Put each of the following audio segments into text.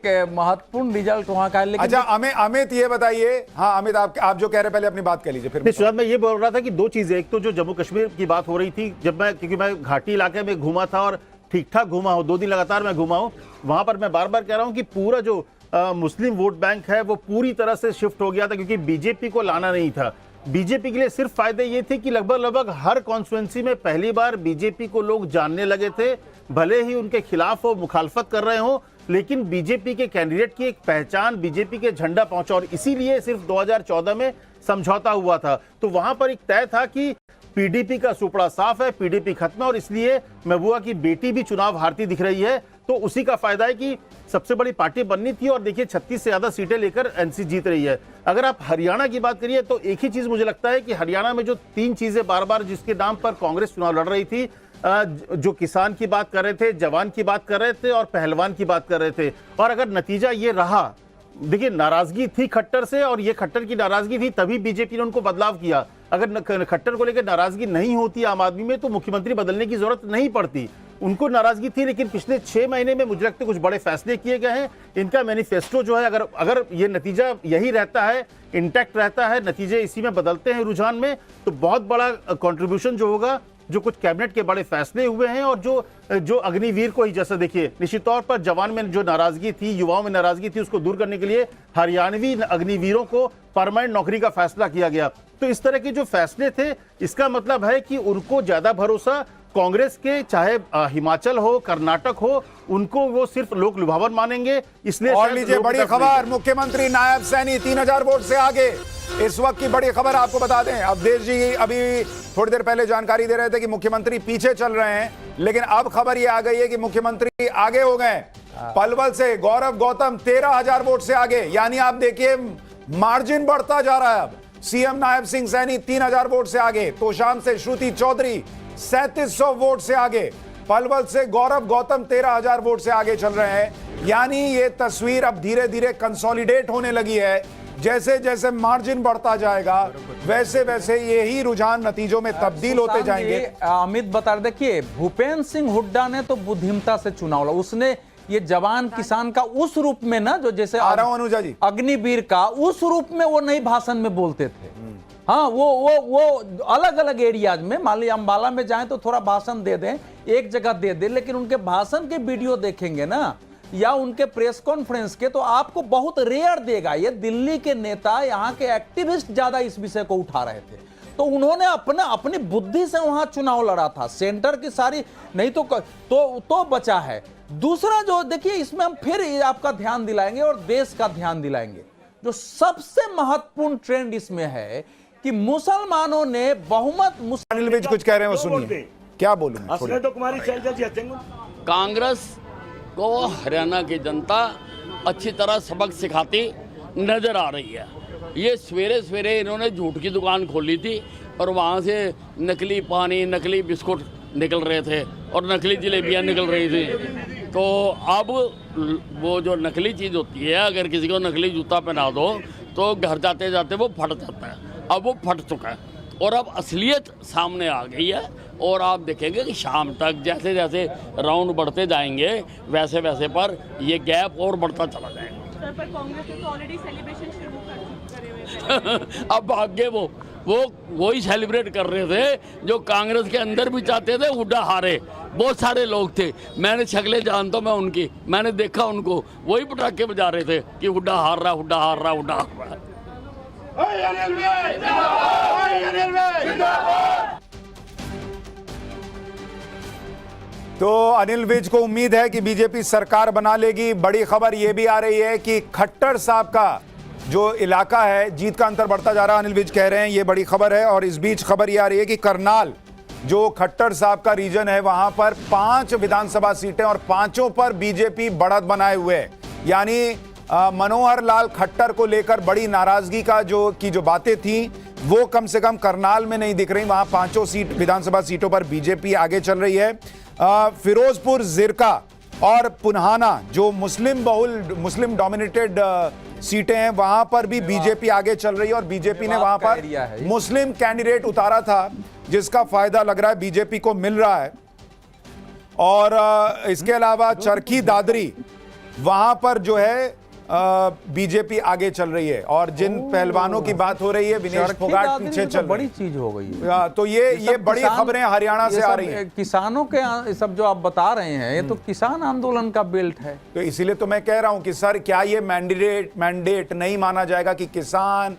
महत्वपूर्ण रिजल्ट वहां का है। लेकिन अच्छा अमित ये बताइए, हाँ अमित आप जो कह रहे पहले अपनी बात कह लीजिए फिर। शुरुआत में ये बोल रहा था कि दो चीजें, एक तो जो जम्मू कश्मीर की बात हो रही थी, जब मैं क्योंकि मैं घाटी इलाके में घूमा था और ठीक ठाक घूमा हूँ, 2 दिन लगातार मैं घूमा हूँ वहां पर, मैं बार बार कह रहा हूँ कि पूरा जो मुस्लिम वोट बैंक है वो पूरी तरह से शिफ्ट हो गया था, क्योंकि बीजेपी को लाना नहीं था। बीजेपी के लिए सिर्फ फायदे ये थे कि लगभग हर कॉन्स्टिट्यूंसी में पहली बार बीजेपी को लोग जानने लगे थे, भले ही उनके खिलाफ वो मुखालफत कर रहे हो, लेकिन बीजेपी के कैंडिडेट की एक पहचान बीजेपी के झंडा पहुंचा, और इसीलिए सिर्फ 2014 में समझौता हुआ था। तो वहां पर एक तय था कि पीडीपी का सुपड़ा साफ है, पीडीपी खत्म है, और इसलिए महबूबा की बेटी भी चुनाव हारती दिख रही है। तो उसी का फायदा है कि सबसे बड़ी पार्टी बननी थी, और देखिए 36 से ज्यादा सीटें लेकर एनसी जीत रही है। अगर आप हरियाणा की बात करिए तो एक ही चीज मुझे लगता है कि हरियाणा में जो 3 चीजें बार बार जिसके नाम पर कांग्रेस चुनाव लड़ रही थी, जो किसान की बात कर रहे थे, जवान की बात कर रहे थे और पहलवान की बात कर रहे थे, और अगर नतीजा ये रहा, देखिए नाराजगी थी खट्टर से, और ये खट्टर की नाराजगी थी तभी बीजेपी ने उनको बदलाव किया। अगर खट्टर को लेकर नाराजगी नहीं होती आम आदमी में तो मुख्यमंत्री बदलने की जरूरत नहीं पड़ती। उनको नाराजगी थी, लेकिन पिछले 6 महीने में मुझे लगता है कुछ बड़े फैसले किए गए हैं। इनका मैनिफेस्टो जो है, अगर ये नतीजा यही रहता है, इंटैक्ट रहता है, नतीजे इसी में बदलते हैं रुझान में, तो बहुत बड़ा कंट्रीब्यूशन जो होगा, जो कुछ कैबिनेट के बड़े फैसले हुए हैं, और जो अग्निवीर को ही, जैसे देखिए निश्चित तौर पर जवान में जो नाराजगी थी, युवाओं में नाराजगी थी, उसको दूर करने के लिए हरियाणवी अग्निवीरों को परमानेंट नौकरी का फैसला किया गया। तो इस तरह के जो फैसले थे, इसका मतलब है कि उनको ज्यादा भरोसा कांग्रेस के, चाहे हिमाचल हो, कर्नाटक हो, उनको वो सिर्फ लोक लुभावन मानेंगे। इसलिए और लीजिए बड़ी खबर, मुख्यमंत्री नायब सैनी 3000 वोट से आगे। इस वक्त की बड़ी खबर आपको बता दें, अवधेश जी अभी थोड़ी देर पहले जानकारी दे रहे थे कि मुख्यमंत्री पीछे चल रहे हैं, लेकिन अब खबर ये आ गई है कि मुख्यमंत्री आगे हो गए। पलवल से गौरव गौतम 13000 वोट से आगे, यानी आप देखिए मार्जिन बढ़ता जा रहा है। अब सीएम नायब सिंह सैनी 3000 वोट से आगे, तोशाम से श्रुति चौधरी 3700 वोट से आगे, पलवल से गौरव गौतम 13000 वोट से आगे चल रहे हैं। यानी ये तस्वीर अब धीरे धीरे कंसोलिडेट होने लगी है। जैसे जैसे मार्जिन बढ़ता जाएगा वैसे वैसे यही रुझान नतीजों में तब्दील होते जाएंगे। अमित बता रहे, देखिए भूपेंद्र सिंह हुड्डा ने तो बुद्धिमता से चुनाव लड़ा, उसने ये जवान किसान का उस रूप में ना, जो जैसे अनुजा जी अग्निवीर का उस रूप में वो नई भाषण में बोलते थे। हाँ, वो अलग अलग एरियाज में, मान लीजिए अंबाला में जाएं तो थोड़ा भाषण दे दें, एक जगह दे दें, लेकिन उनके भाषण के वीडियो देखेंगे ना, या उनके प्रेस कॉन्फ्रेंस के, तो आपको बहुत रेयर देगा। ये दिल्ली के नेता, यहाँ के एक्टिविस्ट ज्यादा इस विषय को उठा रहे थे, तो उन्होंने अपनी बुद्धि से वहां चुनाव लड़ा था। सेंटर की सारी नहीं तो बचा है। दूसरा जो देखिए, इसमें हम फिर आपका ध्यान दिलाएंगे और देश का ध्यान दिलाएंगे, जो सबसे महत्वपूर्ण ट्रेंड इसमें है कि मुसलमानों ने बहुमत। अनिल विज कुछ कह रहे हैं, वो सुनिए। क्या बोलूं, तो कुमारी कांग्रेस को हरियाणा की जनता अच्छी तरह सबक सिखाती नजर आ रही है। ये सवेरे सवेरे इन्होंने झूठ की दुकान खोली थी, और वहाँ से नकली पानी, नकली बिस्कुट निकल रहे थे और नकली जलेबियाँ निकल रही थी। तो अब वो जो नकली चीज़ होती है, अगर किसी को नकली जूता पहना दो तो घर जाते जाते वो फट जाता है। अब वो फट चुका है और अब असलियत सामने आ गई है, और आप देखेंगे कि शाम तक जैसे जैसे राउंड बढ़ते जाएंगे वैसे वैसे पर ये गैप और बढ़ता चला जाएगा। सर, पर कांग्रेस ने तो ऑलरेडी सेलिब्रेशन शुरू करे हुए थे। अब आगे वही सेलिब्रेट कर रहे थे जो कांग्रेस के अंदर भी चाहते थे। हुड्डा हारे, बहुत सारे लोग थे, मैंने शक्लें जानता हूं मैं उनकी, मैंने देखा उनको, वही पटाखे बजा रहे थे कि हुड्डा हार रहा, हुड्डा हार रहा, हुड्डा हार रहा। तो अनिल विज को उम्मीद है कि बीजेपी सरकार बना लेगी। बड़ी खबर यह भी आ रही है कि खट्टर साहब का जो इलाका है, जीत का अंतर बढ़ता जा रहा है, अनिल विज कह रहे हैं, ये बड़ी खबर है। और इस बीच खबर यह आ रही है कि करनाल जो खट्टर साहब का रीजन है, वहां पर 5 विधानसभा सीटें और 5 पर बीजेपी बढ़त बनाए हुए है। यानी मनोहर लाल खट्टर को लेकर बड़ी नाराजगी की जो बातें थी, वो कम से कम करनाल में नहीं दिख रही। वहां 5 विधानसभा सीटों पर बीजेपी आगे चल रही है। फिरोजपुर, जिरका और पुन्हाना जो मुस्लिम डोमिनेटेड सीटें हैं, वहां पर भी बीजेपी आगे चल रही है, और बीजेपी ने वहां पर मुस्लिम कैंडिडेट उतारा था, जिसका फायदा लग रहा है बीजेपी को मिल रहा है। और इसके अलावा चरखी दादरी वहां पर जो है बीजेपी आगे चल रही है और जिन पहलवानों की बात हो रही है विनेश चरखी फोगाट दादरी पीछे में तो चल बड़ी रही चीज हो गई है। है। तो ये सब बड़ी किसान- खबरें हरियाणा ये से आ सब रही हैं। किसानों के सब जो आप बता रहे हैं ये तो किसान आंदोलन का बेल्ट है। तो इसीलिए तो मैं कह रहा हूं कि सर क्या ये मैंडेट नहीं माना जाएगा कि किसान,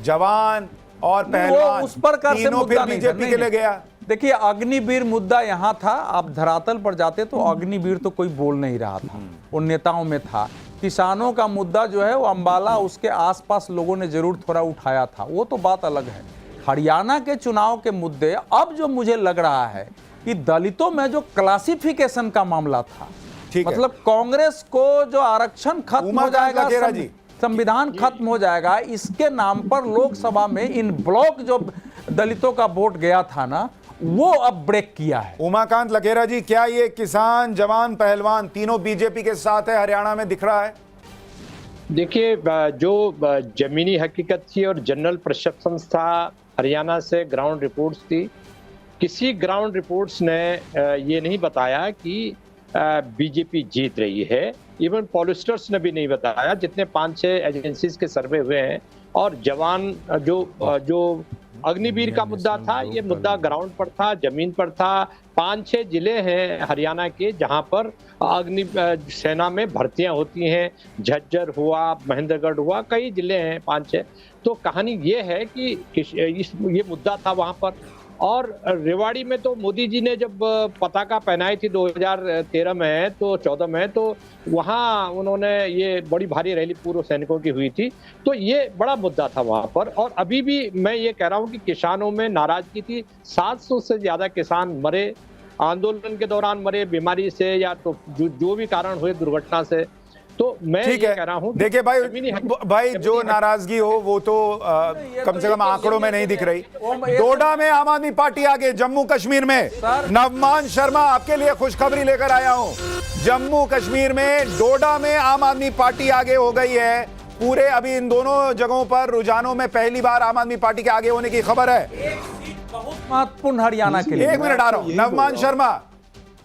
जवान और वो पहलवान उस प्रकार से तीनों मुद्दा फिर नहीं था। बीजेपी नहीं, के लिए नहीं। गया? देखिए अग्निवीर मुद्दा यहाँ था, आप धरातल पर जाते तो अग्निवीर तो कोई बोल नहीं रहा था, वो नेताओं में था। किसानों का मुद्दा जो है वो अंबाला उसके आसपास लोगों ने जरूर थोड़ा उठाया था, वो तो बात अलग है। हरियाणा के चुनाव के मुद्दे अब जो मुझे लग रहा है कि दलितों में जो क्लासिफिकेशन का मामला था, ठीक है। मतलब कांग्रेस को जो आरक्षण खत्म हो उमाकांत जाएगा, लखेरा जी। संविधान खत्म हो जाएगा, इसके नाम पर लोकसभा में इन ब्लॉक जो दलितों का वोट गया था ना, वो अब ब्रेक किया है। उमाकांत लखेरा जी, क्या ये किसान, जवान, पहलवान तीनों बीजेपी के साथ है हरियाणा में दिख रहा है? देखिए जो जमीनी हकीकत थी और जनरल परसेप्शन था हरियाणा से, ग्राउंड रिपोर्ट्स थी, किसी ग्राउंड रिपोर्ट्स ने ये नहीं बताया कि बीजेपी जीत रही है। इवन पॉलिस्टर्स ने भी नहीं बताया, जितने 5-6 एजेंसीज के सर्वे हुए हैं। और जवान जो अग्निवीर का मुद्दा था, ये मुद्दा ग्राउंड पर था, जमीन पर था। 5-6 जिले हैं हरियाणा के जहां पर अग्नि सेना में भर्तियां होती हैं। झज्जर हुआ, महेंद्रगढ़ हुआ, कई जिले हैं 5-6। तो कहानी ये है कि ये मुद्दा था वहां पर। और रेवाड़ी में तो मोदी जी ने जब पताका पहनाई थी 2013 में, तो 14 में, तो वहाँ उन्होंने ये बड़ी भारी रैली पूर्व सैनिकों की हुई थी। तो ये बड़ा मुद्दा था वहाँ पर। और अभी भी मैं ये कह रहा हूँ कि किसानों में नाराजगी थी। 700 से ज्यादा किसान मरे, आंदोलन के दौरान मरे, बीमारी से या तो जो भी कारण हुए, दुर्घटना से। तो मैं ये ठीक है, कह रहा हूँ, देखिए भाई जो नाराजगी हो वो तो कम से कम आंकड़ों में नहीं दिख रही। डोडा में आम आदमी पार्टी आगे, जम्मू कश्मीर में नवमान शर्मा आपके लिए खुशखबरी लेकर आया हूं। जम्मू कश्मीर में डोडा में आम आदमी पार्टी आगे हो गई है। पूरे अभी इन दोनों जगहों पर रुझानों में पहली बार आम आदमी पार्टी के आगे होने की खबर है। बहुत महत्वपूर्ण हरियाणा के लिए। 1 मिनट आ रहा हूं। नवमान शर्मा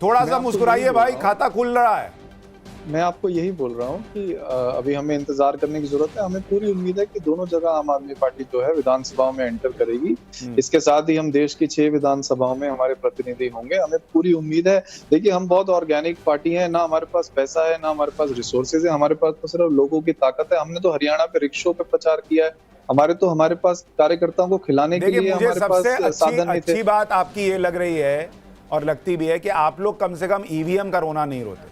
थोड़ा सा मुस्कुराइए भाई, खाता खुल रहा है। मैं आपको यही बोल रहा हूँ कि अभी हमें इंतजार करने की जरूरत है। हमें पूरी उम्मीद है कि दोनों जगह आम आदमी पार्टी जो है विधानसभाओं में एंटर करेगी। इसके साथ ही हम देश की 6 विधानसभाओं में हमारे प्रतिनिधि होंगे। हमें पूरी उम्मीद है। देखिए हम बहुत ऑर्गेनिक पार्टी है, ना हमारे पास पैसा है, ना हमारे पास रिसोर्सेज है, हमारे पास तो सिर्फ लोगों की ताकत है। हमने तो हरियाणा पे रिक्शों पे प्रचार किया है। हमारे पास कार्यकर्ताओं को खिलाने के लिए मुझे हमारे पास सबसे साधन नहीं थे। अच्छी बात आपकी ये लग रही है और लगती भी है कि आप लोग कम से कम ईवीएम का रोना नहीं रोते।